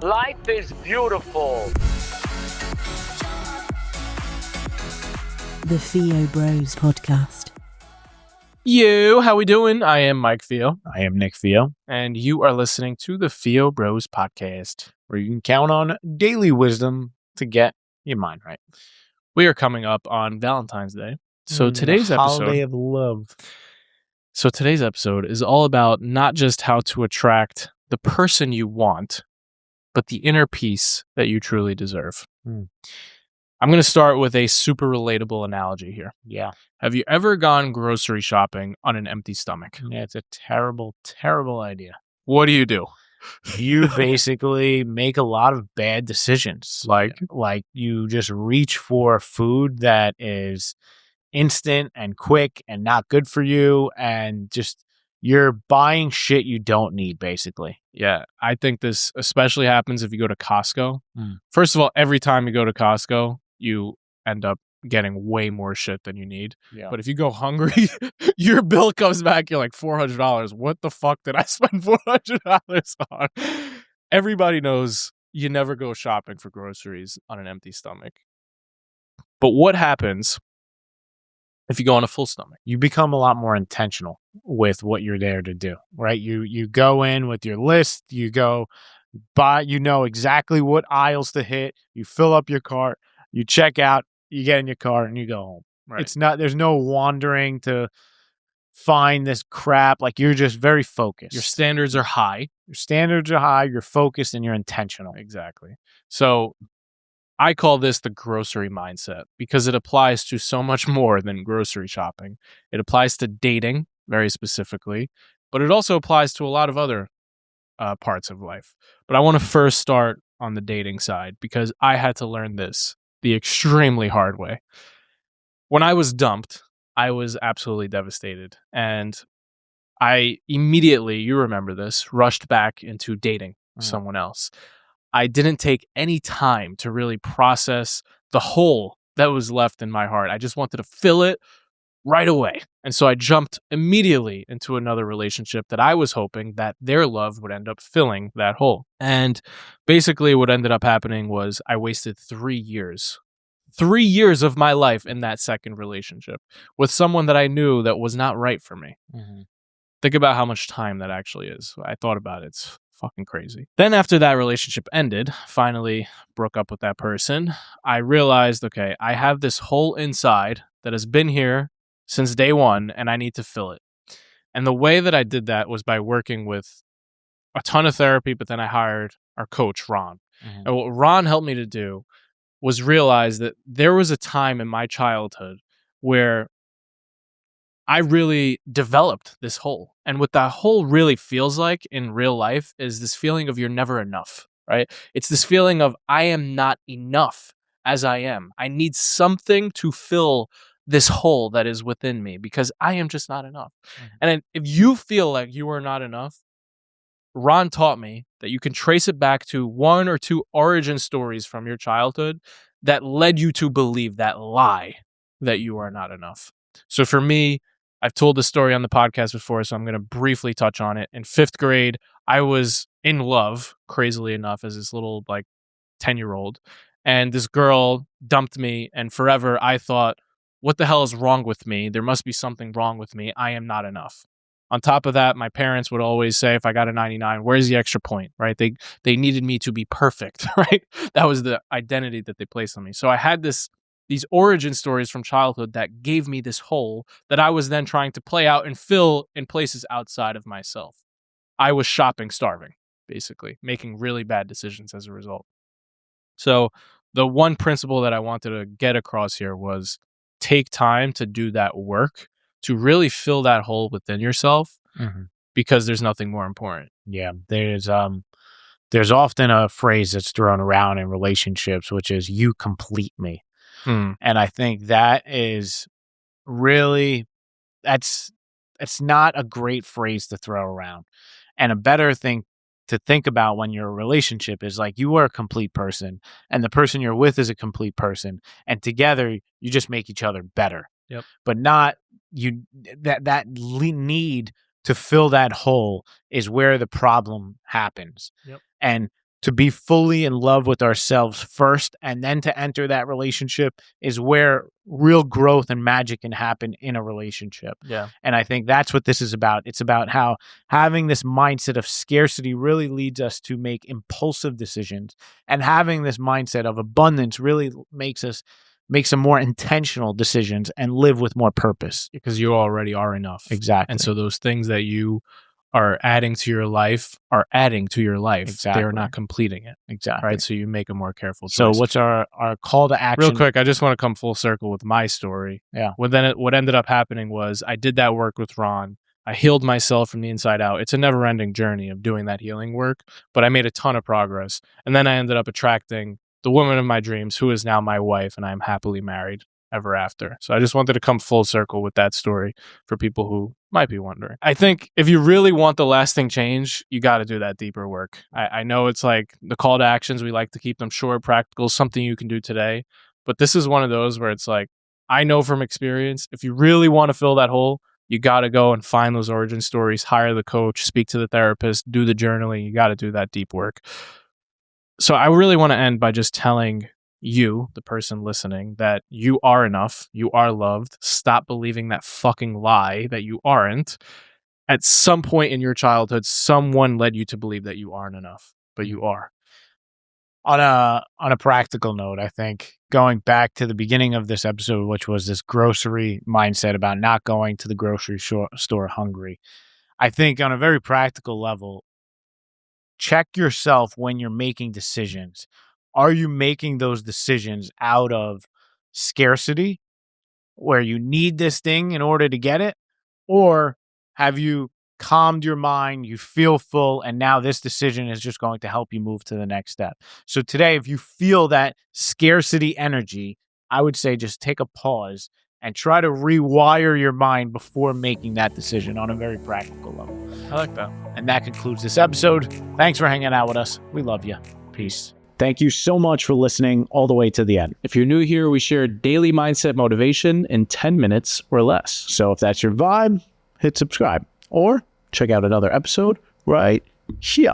Life is beautiful. The Theo Bros Podcast. Yo, how we doing? I am Mike Theo. I am Nick Theo. And you are listening to the Theo Bros Podcast, where you can count on daily wisdom to get your mind right. We are coming up on Valentine's Day. So today's episode, holiday of love. So today's episode is all about not just how to attract the person you want, but the inner peace that you truly deserve. I'm going to start with a super relatable analogy here. Yeah. Have you ever gone grocery shopping on an empty stomach? Yeah, it's a terrible, terrible idea. What do? You basically make a lot of bad decisions. Like you just reach for food that is instant and quick and not good for you, and just you're buying shit you don't need, basically. Yeah, I think this especially happens if you go to Costco. First of all, every time you go to Costco, you end up getting way more shit than you need. Yeah. But if you go hungry, your bill comes back, you're like $400. What the fuck did I spend $400 on? Everybody knows you never go shopping for groceries on an empty stomach. But what happens if you go on a full stomach? You become a lot more intentional with what you're there to do, right? You go in with your list, you go buy, you know exactly what aisles to hit, you fill up your cart, you check out, you get in your car and you go home. Right. It's not, there's no wandering to find this crap. Like, you're just very focused. Your standards are high. You're focused, and you're intentional. Exactly. So I call this the grocery mindset because it applies to so much more than grocery shopping. It applies to dating very specifically, but it also applies to a lot of other parts of life. But I want to first start on the dating side because I had to learn this the extremely hard way. When I was dumped, I was absolutely devastated. And I immediately, you remember this, rushed back into dating someone else. I didn't take any time to really process the hole that was left in my heart. I just wanted to fill it right away. And so I jumped immediately into another relationship that I was hoping that their love would end up filling that hole. And basically what ended up happening was I wasted 3 years. 3 years of my life in that second relationship with someone that I knew that was not right for me. Think about how much time that actually is. I thought about it. It's fucking crazy. Then after that relationship ended, finally broke up with that person, I realized, okay, I have this hole inside that has been here since day one, and I need to fill it. And the way that I did that was by working with a ton of therapy, but then I hired our coach, Ron. And what Ron helped me to do was realize that there was a time in my childhood where I really developed this hole. And what that hole really feels like in real life is this feeling of you're never enough, right? It's this feeling of I am not enough as I am. I need something to fill this hole that is within me because I am just not enough. And if you feel like you are not enough, Ron taught me that you can trace it back to 1 or 2 origin stories from your childhood that led you to believe that lie that you are not enough. So for me, I've told this story on the podcast before, so I'm going to briefly touch on it. In 5th grade, I was in love, crazily enough, as this little 10-year-old. And this girl dumped me, and forever I thought, what the hell is wrong with me? There must be something wrong with me. I am not enough. On top of that, my parents would always say, if I got a 99, where's the extra point, right? They needed me to be perfect, right? That was the identity that they placed on me. So I had these origin stories from childhood that gave me this hole that I was then trying to play out and fill in places outside of myself. I was shopping starving, basically, making really bad decisions as a result. So the one principle that I wanted to get across here was take time to do that work to really fill that hole within yourself because there's nothing more important. Yeah, there's often a phrase that's thrown around in relationships, which is "you complete me," and I think that is really it's not a great phrase to throw around. And a better thing to think about when you're in a relationship is like you are a complete person, and the person you're with is a complete person, and together you just make each other better. Yep. But not you that need to fill that hole is where the problem happens. Yep. And to be fully in love with ourselves first and then to enter that relationship is where real growth and magic can happen in a relationship. Yeah. And I think that's what this is about. It's about how having this mindset of scarcity really leads us to make impulsive decisions, and having this mindset of abundance really makes some more intentional decisions and live with more purpose. Because you already are enough. Exactly. And so those things that you are adding to your life are adding to your life. Exactly. They're not completing it. Exactly. Right. So you make a more careful choice. So what's our call to action? Real quick, I just want to come full circle with my story. Yeah. What ended up happening was I did that work with Ron. I healed myself from the inside out. It's a never-ending journey of doing that healing work, but I made a ton of progress. And then I ended up attracting the woman of my dreams, who is now my wife, and I'm happily married ever after. So I just wanted to come full circle with that story for people who might be wondering. I think if you really want the lasting change, you got to do that deeper work. I know it's like the call to actions, we like to keep them short, practical, something you can do today. But this is one of those where it's like, I know from experience, if you really want to fill that hole, you got to go and find those origin stories, hire the coach, speak to the therapist, do the journaling. You got to do that deep work. So I really want to end by just telling you, the person listening, that you are enough. You are loved. Stop believing that fucking lie that you aren't. At some point in your childhood, someone led you to believe that you aren't enough, but you are. On a practical note, I think going back to the beginning of this episode, which was this grocery mindset about not going to the grocery store hungry, I think on a very practical level, check yourself when you're making decisions. Are you making those decisions out of scarcity, where you need this thing in order to get it? Or have you calmed your mind, you feel full, and now this decision is just going to help you move to the next step? So today, if you feel that scarcity energy, I would say just take a pause and try to rewire your mind before making that decision on a very practical level. I like that. And that concludes this episode. Thanks for hanging out with us. We love you. Peace. Thank you so much for listening all the way to the end. If you're new here, we share daily mindset motivation in 10 minutes or less. So if that's your vibe, hit subscribe or check out another episode right here.